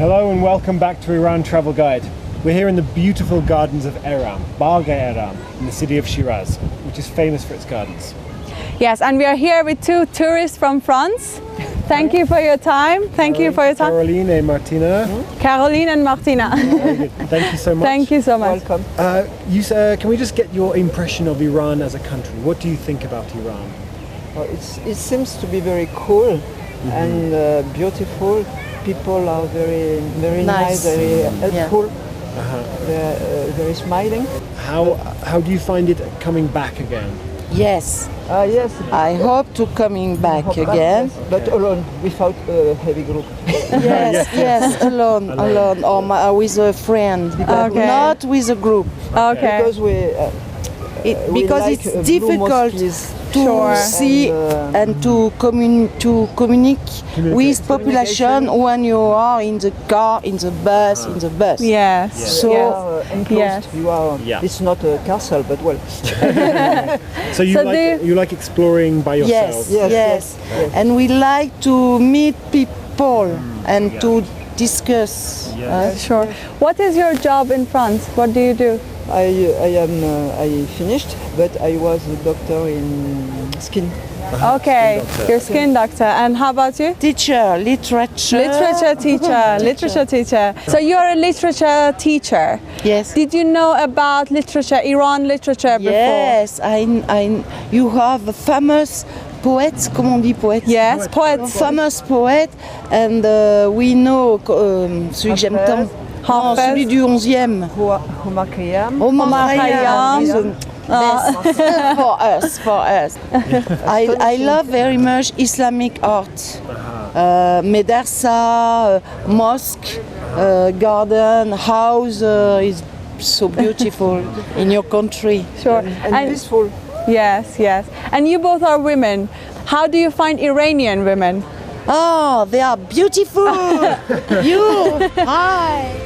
Hello and welcome back to Iran Travel Guide. We're here in the beautiful gardens of Eram, Bagh Eram, in the city of Shiraz, which is famous for its gardens. Yes, and we are here with two tourists from France. Thank you for your time. Thank you for your time. Caroline and Martina. Caroline and Martina. Very good. Thank you so much. Thank you so much. Welcome. Can we just get your impression of Iran as a country? What do you think about Iran? Well, it seems to be very cool and beautiful. People are very nice, very helpful. They're very smiling. How do you find it coming back again? Yes, Yes. I hope to coming back again. Yes, but alone, without a heavy group. Yes, alone, or with a friend, Okay. not with a group, Okay. Because because like it's blue difficult mosques to Sure. see and to communicate with population when you are in the car, in the bus. Yes. So Yes. enclosed. Yes. You are. Yeah. It's not a castle, but well. So you like exploring by yourself? Yes, and we like to meet people and to discuss. Sure. What is your job in France? What do you do? I finished, but I was a doctor in skin. Okay, you're skin doctor. And how about you? Teacher, literature. Literature teacher. So you're a literature teacher. Yes. Did you know about literature, Iran literature before? Yes, you have a famous poet, comment on dit poète? Yes, poets. Famous poet, and we know celui que j'aime tant. Non, Hafez. celui du 11e. Omar Khayyam. Omar Khayyam. is the best for us. I love very much Islamic art. Medarsa, mosque, garden, house is so beautiful in your country. Sure. And peaceful. Yes, yes. And you both are women. How do you find Iranian women? Oh, they are beautiful. You, hi.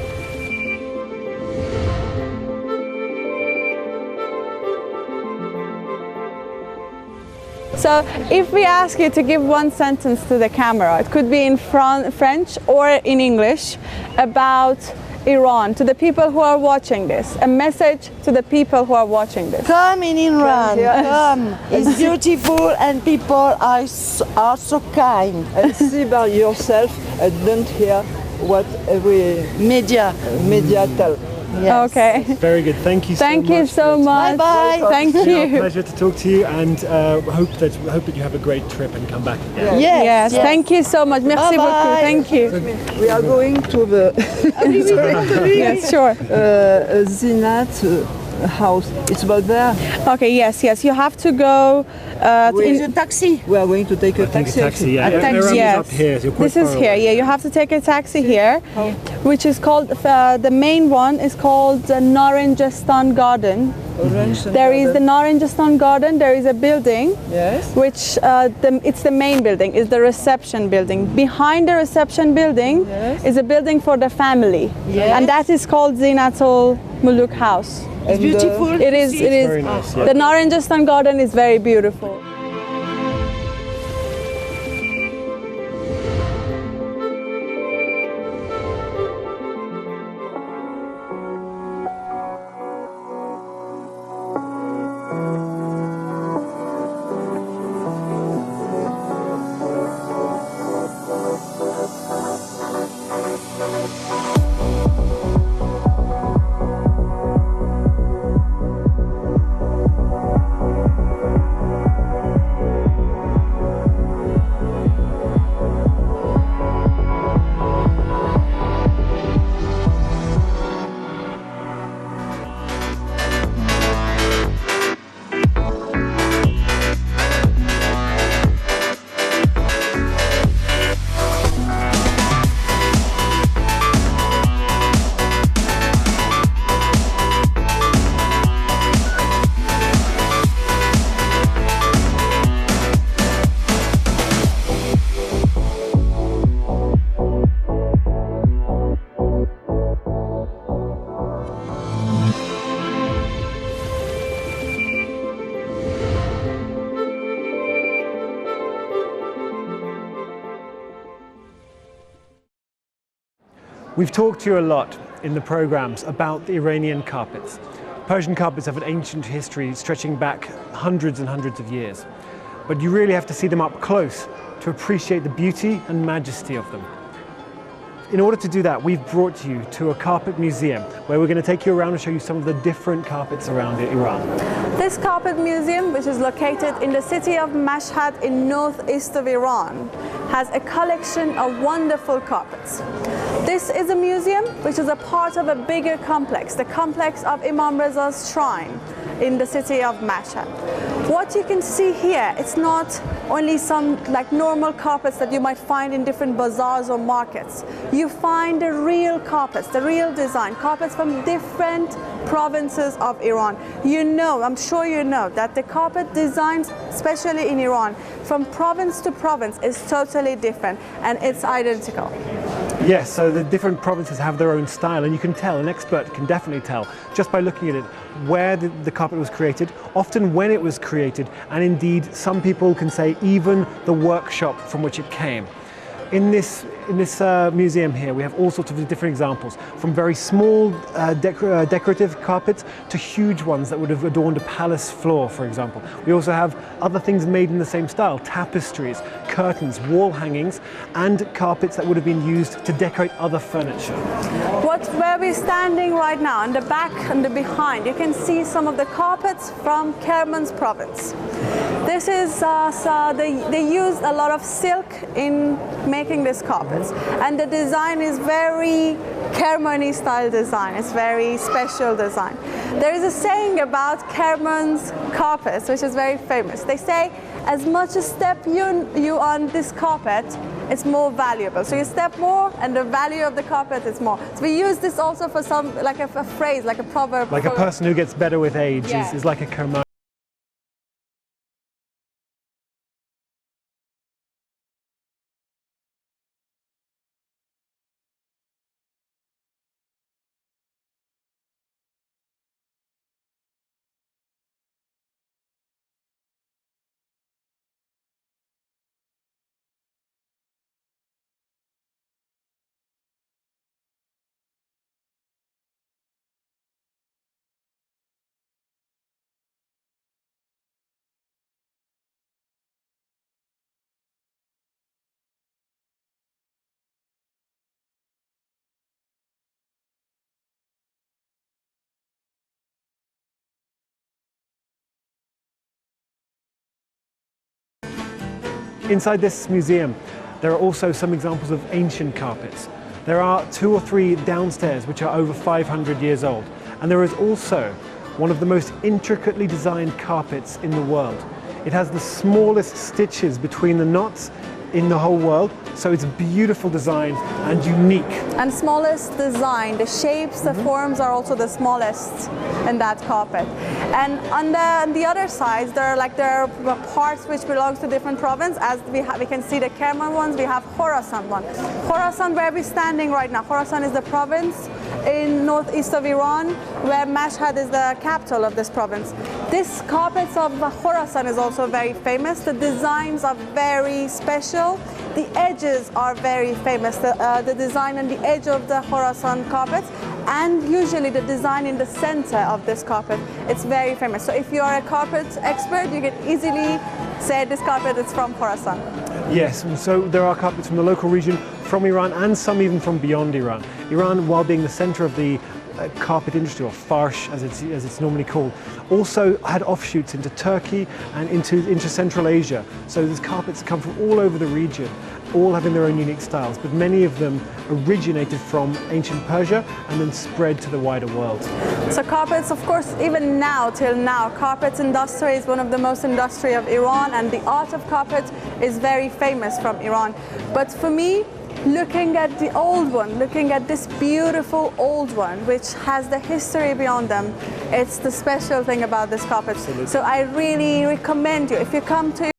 So if we ask you to give one sentence to the camera, it could be in French or in English, about Iran, to the people who are watching this, a message to the people who are watching this. Come in Iran, Yes. come. It's beautiful and people are so kind. And see by yourself and don't hear what every Media. media tell. Yes. Okay. Very good. Thank you so much. Thank you so much. Bye-bye. Thank It's been a you. pleasure to talk to you, and hope that you have a great trip and come back again. Yes, thank you so much. Merci Bye-bye. beaucoup. Thank you. We are going to the Yes, sure. Zinat house. It's about there. Okay, yes, yes. You have to go In a taxi. We are going to take a Take taxi. a taxi, yeah. A taxi, Eram is yes. up here, so you're quite This is far here, away. yeah. You have to take a taxi here, which is called, the main one is called the Naranjastan Garden. There is the Naranjastan Garden, there is a building, Yes. which it's the main building, is the reception building. Behind the reception building is a building for the family. Yes. And that is called Zinatul Muluk House. It's beautiful. It is, Very nice, yeah. the Naranjastan Garden is very beautiful. We've talked to you a lot in the programs about the Iranian carpets. Persian carpets have an ancient history stretching back hundreds and hundreds of years. But you really have to see them up close to appreciate the beauty and majesty of them. In order to do that, we've brought you to a carpet museum where we're going to take you around and show you some of the different carpets around Iran. This carpet museum, which is located in the city of Mashhad in northeast of Iran, has a collection of wonderful carpets. This is a museum which is a part of a bigger complex, the complex of Imam Reza's shrine in the city of Mashhad. What you can see here, it's not only some like normal carpets that you might find in different bazaars or markets. You find the real carpets, the real design, carpets from different provinces of Iran. You know, I'm sure you know that the carpet designs, especially in Iran, from province to province is totally different and it's identical. Yes, so the different provinces have their own style, and you can tell, an expert can definitely tell, just by looking at it, where the carpet was created, often when it was created, and indeed some people can say even the workshop from which it came. In this museum here, we have all sorts of different examples, from very small decorative carpets to huge ones that would have adorned a palace floor, for example. We also have other things made in the same style, tapestries, curtains, wall hangings, and carpets that would have been used to decorate other furniture. Where we're standing right now, in the back and the behind, you can see some of the carpets from Kerman's province. This is, they used a lot of silk in making these carpets, and the design is very Kermani style design. It's very special design. There is a saying about Kerman's carpets, which is very famous. They say, as much as step you on this carpet, it's more valuable. So you step more, and the value of the carpet is more. So we use this also for some, like a phrase, like a proverb. Like a person who gets better with age yeah. is like a Kermani. Inside this museum, there are also some examples of ancient carpets. There are 2 or 3 downstairs which are over 500 years old. And there is also one of the most intricately designed carpets in the world. It has the smallest stitches between the knots in the whole world, so it's a beautiful design and unique. And smallest design, the shapes, the forms are also the smallest in that carpet. And on the other sides, there are parts which belongs to different provinces. As we can see the Kerman ones, we have Khorasan one. Khorasan, where we're standing right now, Khorasan is the province in northeast of Iran, where Mashhad is the capital of this province. This carpets of Khorasan is also very famous. The designs are very special. The edges are very famous, the design on the edge of the Khorasan carpets, and usually the design in the center of this carpet, it's very famous. So if you are a carpet expert, you can easily say this carpet is from Khorasan. Yes, and so there are carpets from the local region, from Iran, and some even from beyond Iran. Iran, while being the center of the carpet industry, or farsh as it's normally called, also had offshoots into Turkey and into Central Asia. So these carpets come from all over the region, all having their own unique styles, but many of them originated from ancient Persia and then spread to the wider world. So carpets, of course, even now, till now, carpets industry is one of the most industry of Iran, and the art of carpet is very famous from Iran. But for me, looking at the old one, looking at this beautiful old one, which has the history beyond them, it's the special thing about this carpet. Absolutely. So I really recommend you, if you come to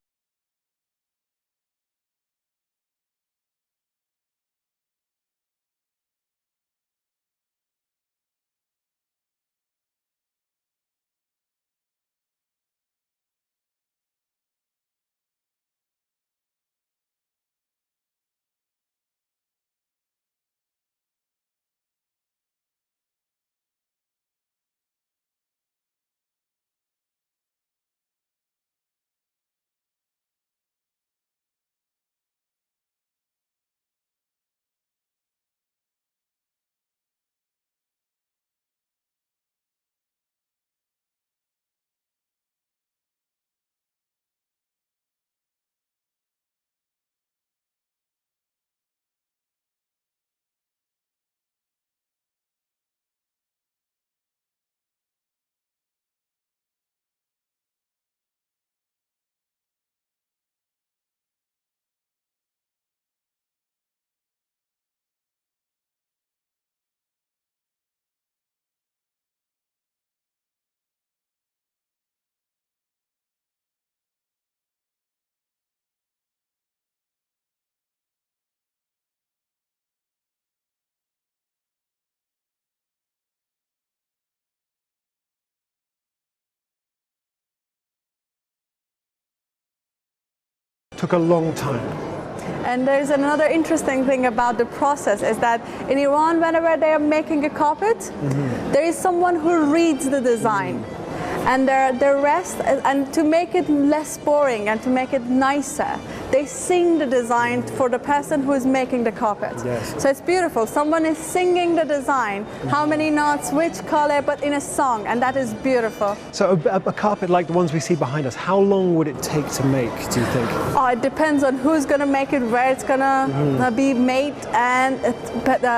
took a long time. And there's another interesting thing about the process is that in Iran, whenever they are making a carpet, there is someone who reads the design. And the rest, and to make it less boring and to make it nicer, they sing the design for the person who is making the carpet. Yes. So it's beautiful. Someone is singing the design, how many knots, which color, but in a song, and that is beautiful. So a carpet like the ones we see behind us, how long would it take to make, do you think? Oh, it depends on who's going to make it, where it's going to be made, and it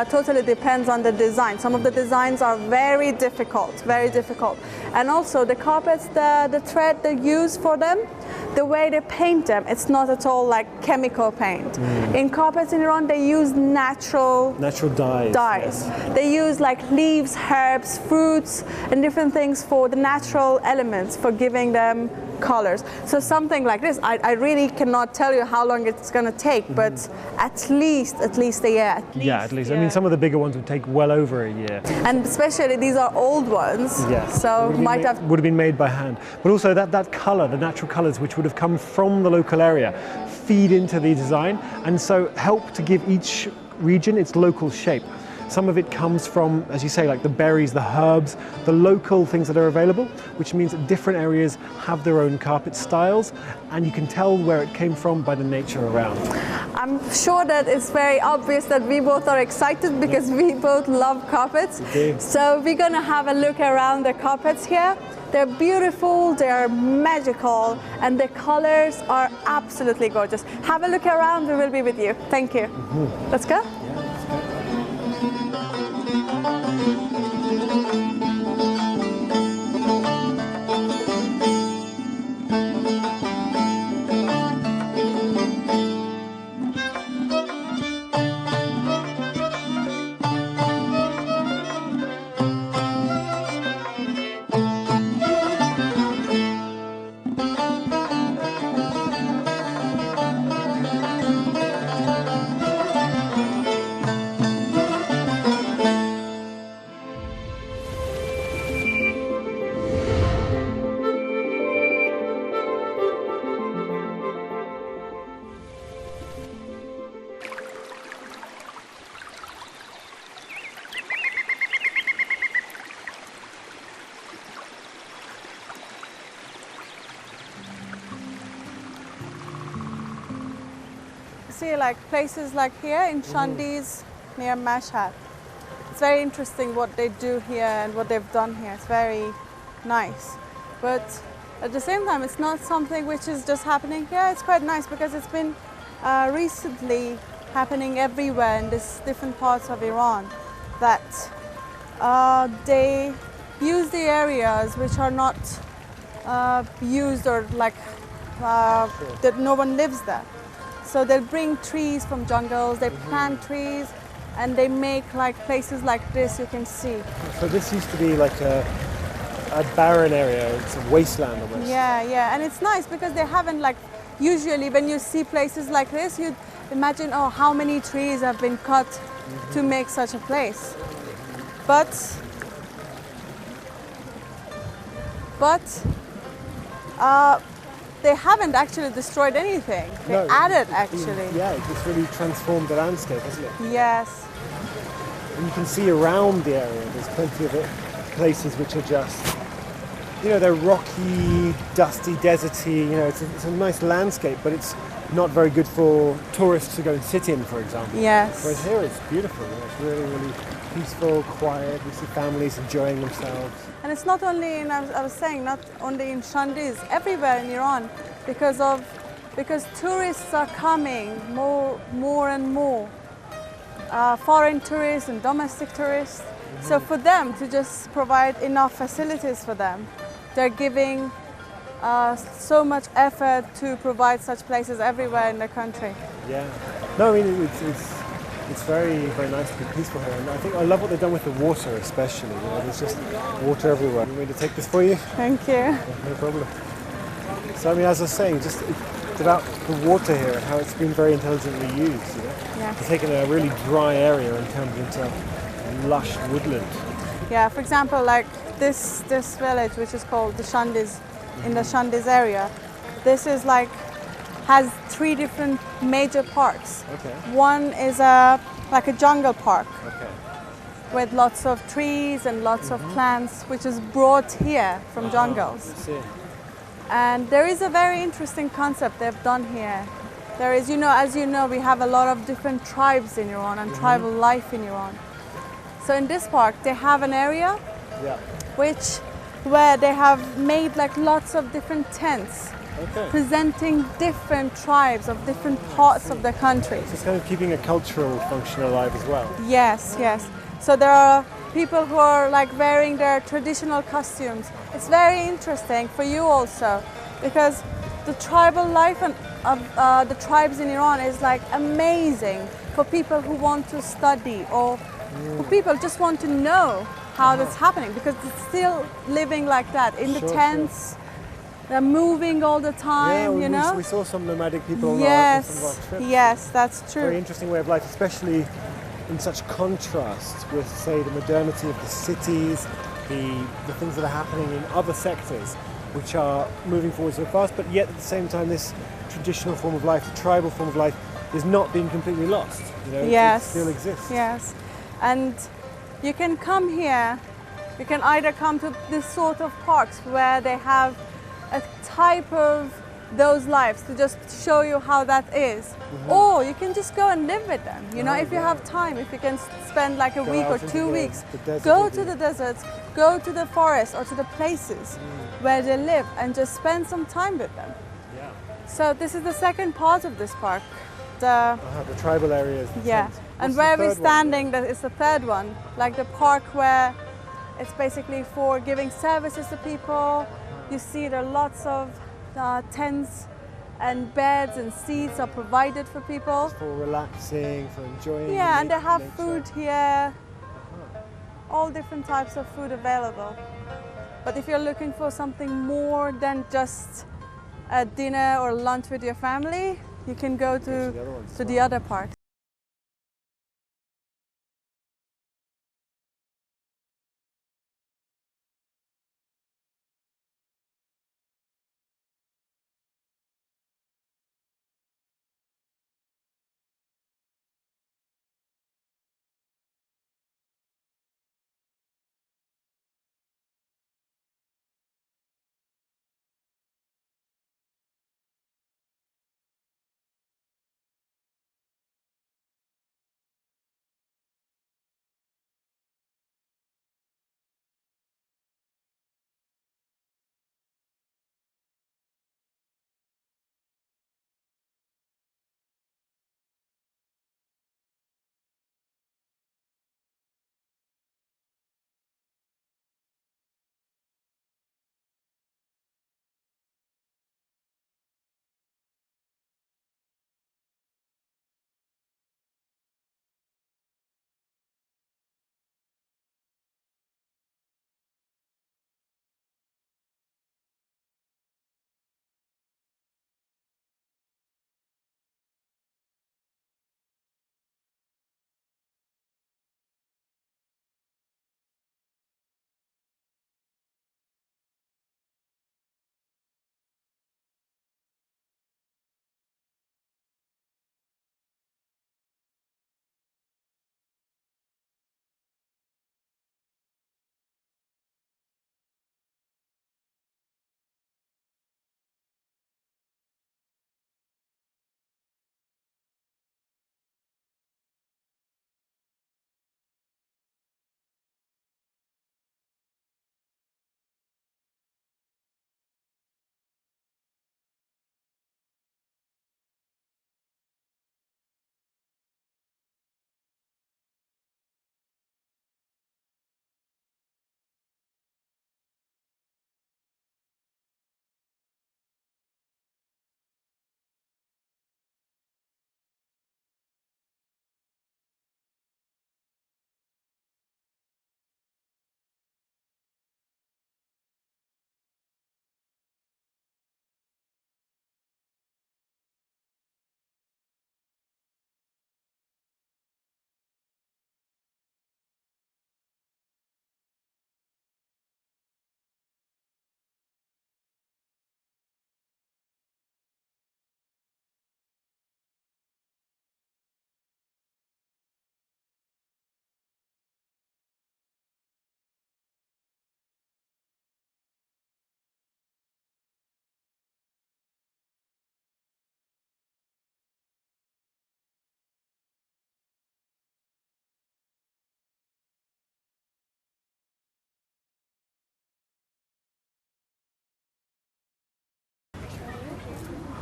totally depends on the design. Some of the designs are very difficult, very difficult. And also the carpets, the thread they use for them, the way they paint them, it's not at all like chemical paint. In carpets in Iran, they use natural dyes. Yes. They use like leaves, herbs, fruits, and different things for the natural elements for giving them colors. So something like this, I really cannot tell you how long it's going to take, but at least a year. At least. I mean, some of the bigger ones would take well over a year. And especially these are old ones, so would have been made by hand. But also that color, the natural colors which would have come from the local area, feed into the design and so help to give each region its local shape. Some of it comes from, as you say, like the berries, the herbs, the local things that are available, which means that different areas have their own carpet styles, and you can tell where it came from by the nature around. I'm sure that it's very obvious that we both are excited because we both love carpets. Okay. So we're going to have a look around the carpets here. They're beautiful, they're magical, and the colors are absolutely gorgeous. Have a look around, we will be with you. Thank you. Let's go. See, like places like here in Shandiz near Mashhad. It's very interesting what they do here and what they've done here. It's very nice. But at the same time, it's not something which is just happening here. It's quite nice because it's been recently happening everywhere in these different parts of Iran, that they use the areas which are not used or like that no one lives there. So they'll bring trees from jungles, they plant trees, and they make like places like this you can see. So this used to be like a barren area, it's a wasteland almost. Yeah, and it's nice because they haven't like, usually when you see places like this, you'd imagine, oh, how many trees have been cut to make such a place. But they haven't actually destroyed anything. They added actually. Yeah, it just really transformed the landscape, hasn't it? Yes. And you can see around the area, there's plenty of places which are just, they're rocky, dusty, deserty, it's a nice landscape, but it's not very good for tourists to go and sit in, for example. Yes. Whereas here it's beautiful, it's really, really peaceful, quiet, we see families enjoying themselves. And it's not only I was saying, not only in Shandiz, everywhere in Iran, because tourists are coming more and more, foreign tourists and domestic tourists. So for them to just provide enough facilities for them, they're giving so much effort to provide such places everywhere in the country. Yeah. No, I mean, it's very, very nice to be peaceful here. And I love what they've done with the water especially. There's just water everywhere. You want me to take this for you? Thank you. Yeah, no problem. So, I mean, as I was saying, it's about the water here and how it's been very intelligently used. Yeah. It's taken a really dry area and turned it into lush woodland. Yeah, for example, like this village, which is called the Shandiz, in the Shandiz area, this is like has 3 different major parks. Okay. One is like a jungle park. Okay. With lots of trees and lots of plants, which is brought here from jungles. I see. And there is a very interesting concept they've done here. There is, as you know, we have a lot of different tribes in Iran and tribal life in Iran. So in this park, they have an area where they have made like lots of different tents. Okay. Presenting different tribes of different parts of the country. So it's kind of keeping a cultural function alive as well. Yes, yes. So there are people who are like wearing their traditional costumes. It's very interesting for you also, because the tribal life of the tribes in Iran is like amazing for people who want to study, or for people just want to know how that's happening, because it's still living like that in the tents. They're moving all the time, Yeah, we saw some nomadic people on some of our trips. Yes, that's true. Very interesting way of life, especially in such contrast with, say, the modernity of the cities, the things that are happening in other sectors, which are moving forward so fast, but yet at the same time this traditional form of life, the tribal form of life, is not being completely lost. Yes. It still exists. Yes. And you can come here, you can either come to this sort of parks where they have a type of those lives to just show you how that is, or you can just go and live with them. If you have time, if you can spend like a week or 2 weeks, go to the deserts, go to the forest or to the places where they live and just spend some time with them. Yeah. So this is the second part of this park. The tribal areas. And where we're standing, that is the third one, like the park where it's basically for giving services to people. You see there are lots of tents and beds and seats are provided for people. For relaxing, for enjoying. Yeah, and they have food here. All different types of food available. But if you're looking for something more than just a dinner or lunch with your family, you can go to the other parks.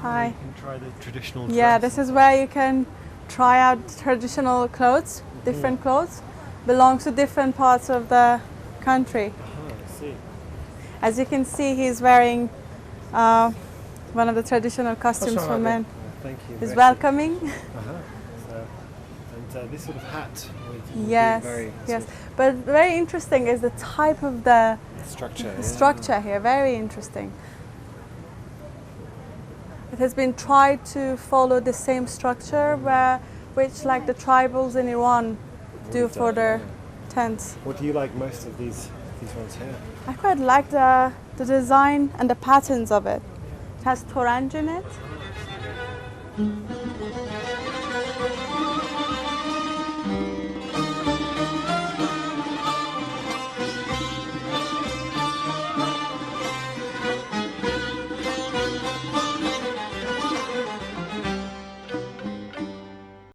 Hi. You can try the traditional dress. Yeah, this is where you can try out traditional clothes, different clothes, belongs to different parts of the country. I see. As you can see, he's wearing one of the traditional costumes for men. Thank you. He's welcoming. And this sort of hat would Yes, be very yes. But very interesting is the type of the structure. structure here. Very interesting. It has been tried to follow the same structure which like the tribals in Iran do for their tents. What do you like most of these ones here? I quite like the design and the patterns of it. It has toranj in it.